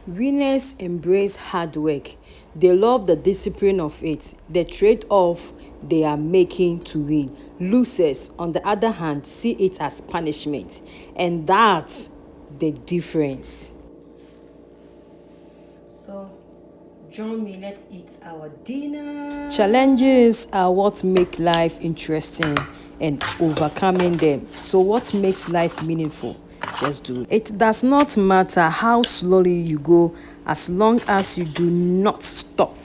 Winners embrace hard work. They love the discipline of it, the trade-off they are making to win. Losers, on the other hand, see it as punishment. And that's the difference. So, join me, let's eat our dinner. Challenges are what make life interesting and overcoming them. So, what makes life meaningful? Just do it. It does not matter how slowly you go as long as you do not stop.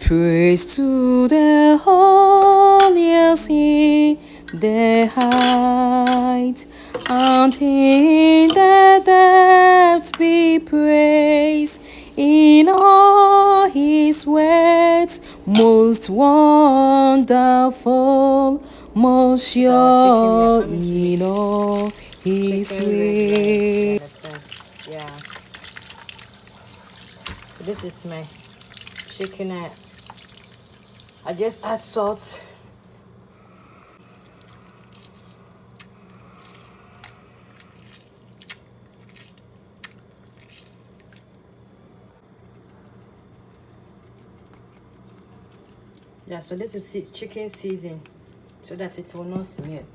Praise to the holiest in the height, and in the depths be praised in all his words, most wonderful, most sure in all his ways. Yeah. This is my chicken. I just add salt. Yeah, so this is chicken season so that it will not smell.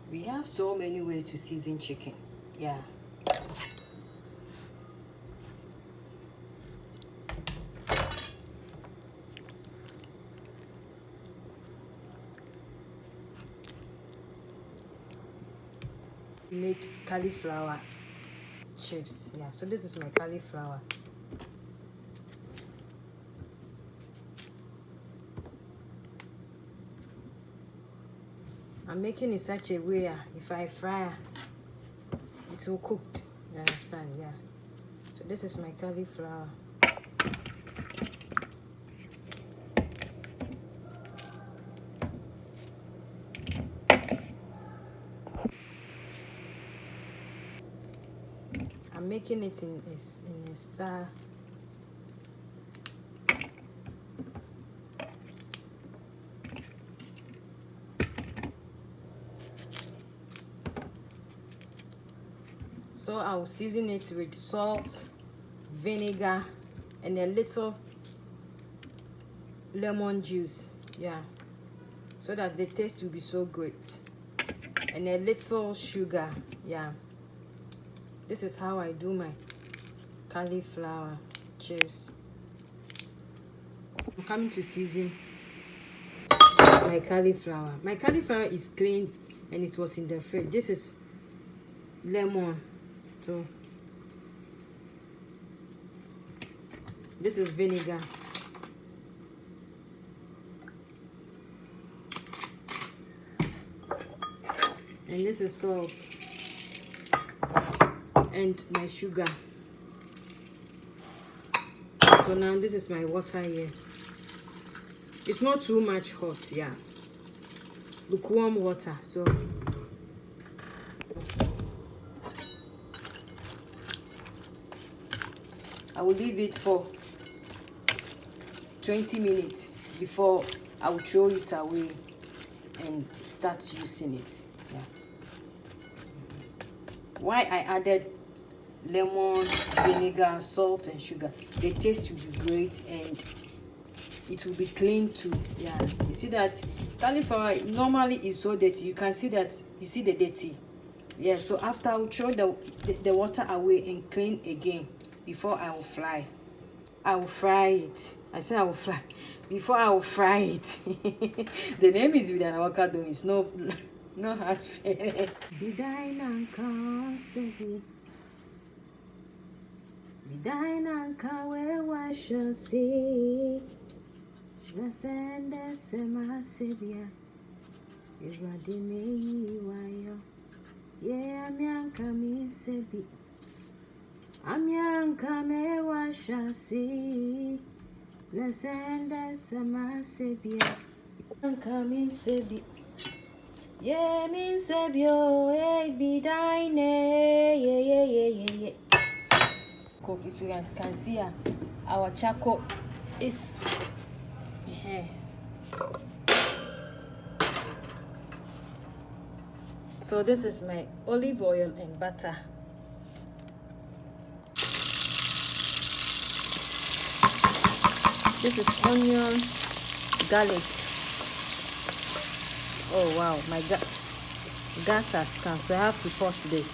We have so many ways to season chicken. Yeah. Make cauliflower chips. Yeah, so this is my cauliflower. I'm making it such a way if I fry it will cooked. You understand? Yeah. So this is my cauliflower. I'm making it in a star. So I'll season it with salt, vinegar, and a little lemon juice. Yeah. So that the taste will be so great. And a little sugar. Yeah. This is how I do my cauliflower chips. I'm coming to season my cauliflower. My cauliflower is clean and it was in the fridge. This is lemon. So this is vinegar. And this is salt. And my sugar. So now this is my water here. It's not too much hot, yeah. Lukewarm water. So I will leave it for 20 minutes before I will throw it away and start using it. Yeah. Why I added lemon, vinegar, salt, and sugar. The taste will be great and it will be clean too. Yeah, you see that cauliflower normally is so dirty. You can see that. You see the dirty. Yeah, so after I will throw the water away and clean again before I will fry. I will fry it. I say I will fry before I will fry it. The name is with an avocado. It's no hard fare. Bidainanka we washo si Nasende sema sebia Iradi meyi wayo Ye amyanka mi sebi Amyanka me washo si Nasende sema sebia Amyanka mi sebi Yeah, mean Sabio, eh, be dine, yeah. Cook, if you guys can see our charcoal is here. So this is my olive oil and butter. This is onion, garlic. Oh wow, my gas has come, so I have to pause this.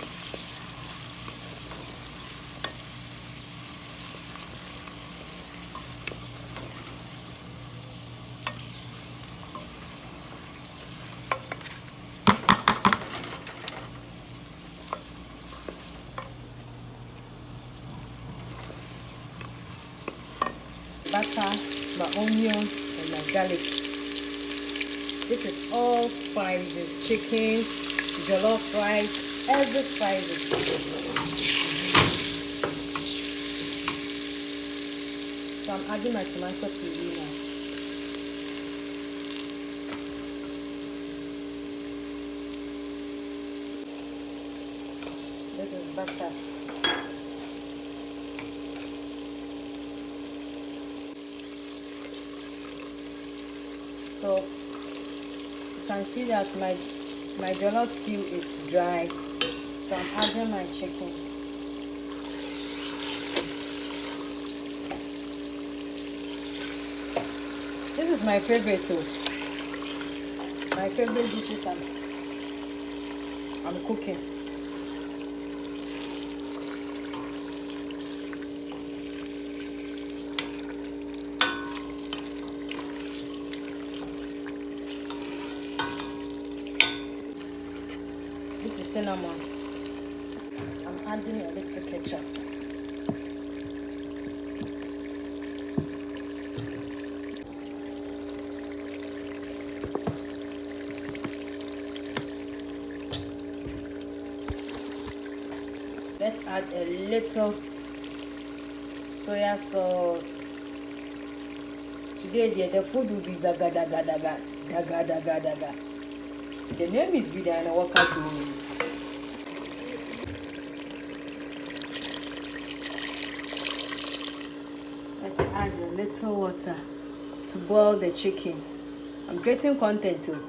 Butter, my onion, and my garlic. This is all spices, chicken, jollof rice, every spices. So I'm adding my tomato puree now. This is butter. So you can see that my jollof stew is dry. So I'm adding my chicken. This is my favorite too. My favorite dishes I'm cooking. This is cinnamon. I'm adding a little ketchup. Let's add a little soya sauce. Today the food will be daga. The name is Bida and what can do it. Let's add a little water to boil the chicken. I'm creating content too.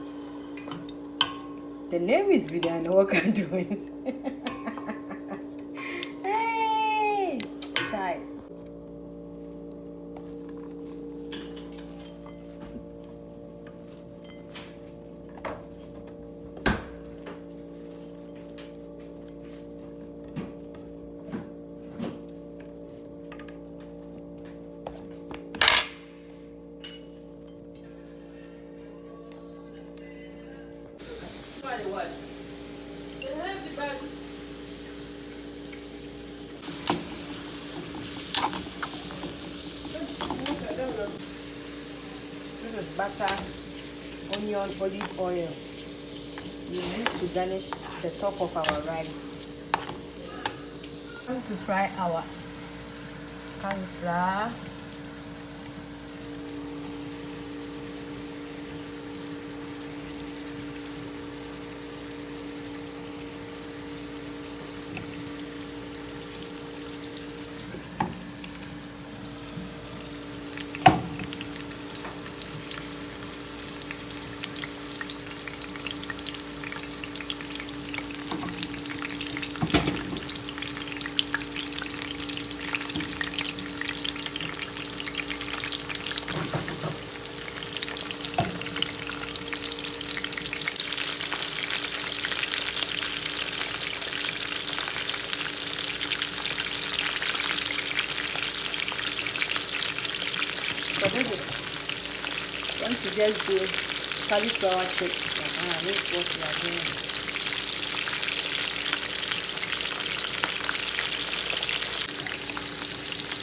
The name is Bida and what can do it. Hey, child. What? This is butter, onion, olive oil. We use to garnish the top of our rice. Time to fry our cauliflower. So this is once you just do cauliflower chips. This is what we are doing.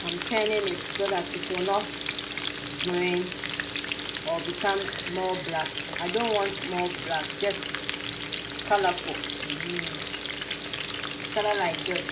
I'm turning it so that it will not burn or become more black. I don't want more black, just colorful. Color like this.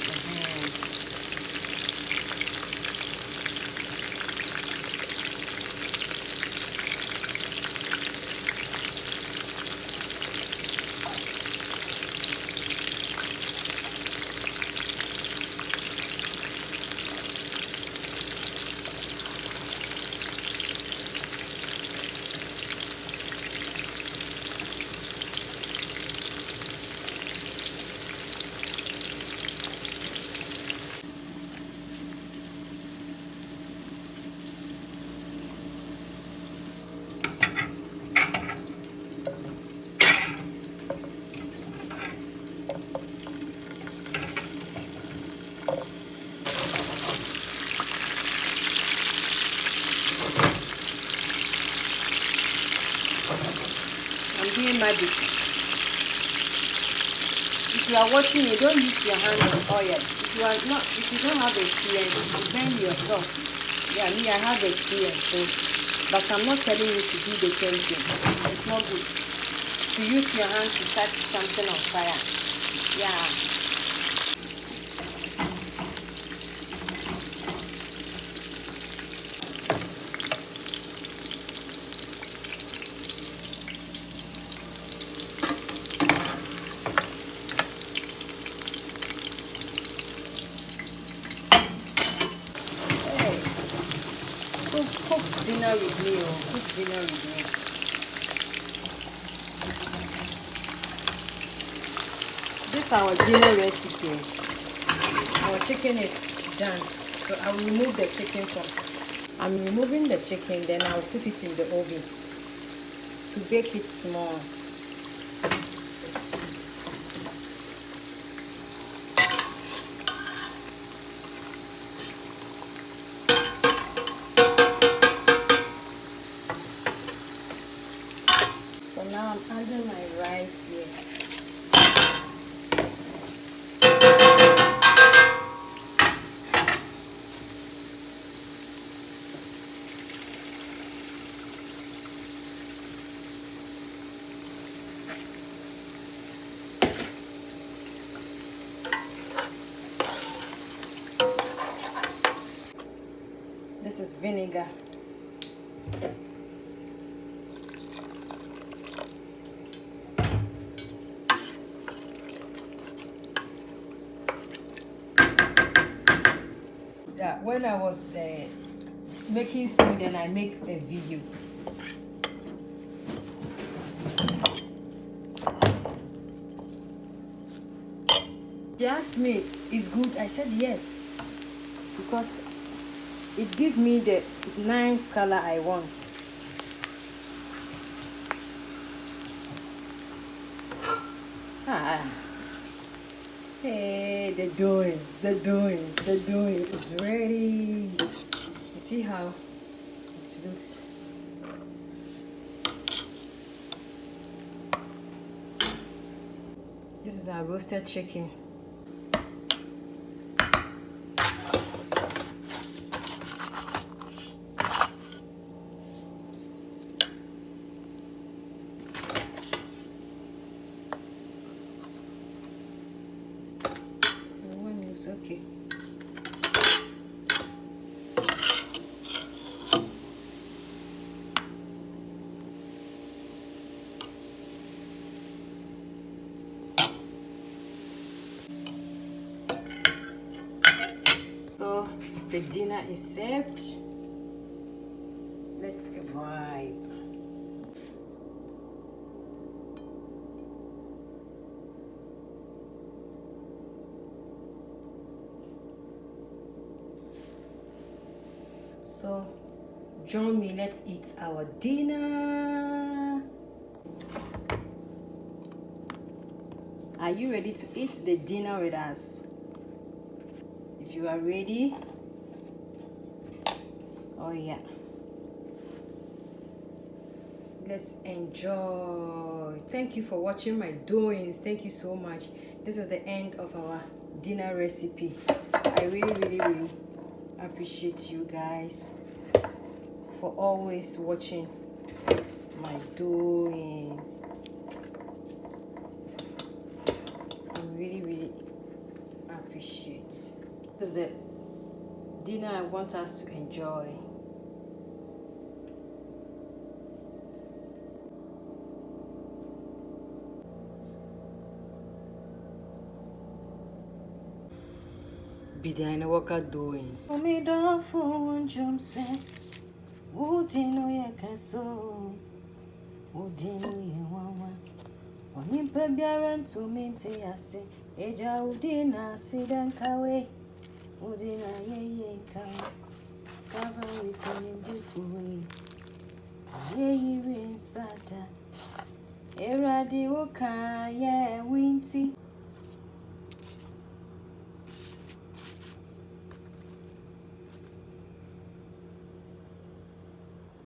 add it. If you are watching, you don't use your hand on oil. If you don't have experience, you bend yourself. Yeah, me, I have experience, so, but I'm not telling you to do the same thing. It's not good to use your hand to touch something on fire. Yeah. Cook dinner with me, cook dinner with me. This is our dinner recipe. Our chicken is done, so I will remove the chicken from. I'm removing the chicken, then I'll put it in the oven to bake it small. So now I'm adding my rice here. This is vinegar. That when I was making stew, then I make a video. She asked me, "Is good?" I said yes, because it gives me the nice color I want. Hey, the doings is ready. You see how it looks? This is our roasted chicken. It's okay. So the dinner is served. Let's vibe. So join me, let's eat our dinner. Are you ready to eat the dinner with us? If you are ready, oh yeah, let's enjoy. Thank you for watching my doings. Thank you so much. This is the end of our dinner recipe. I really appreciate you guys for always watching my doings. I really appreciate. This is the dinner I want us to enjoy. Behind worker doings. Me do phone jump say, Udino ye kaso, Udino ye wawa. Oni pebiaran to mente ase, Eja Udina sidan kawe, Udina ye kawe. Cover with him different. Ye win sada. Eradi woka ye winti.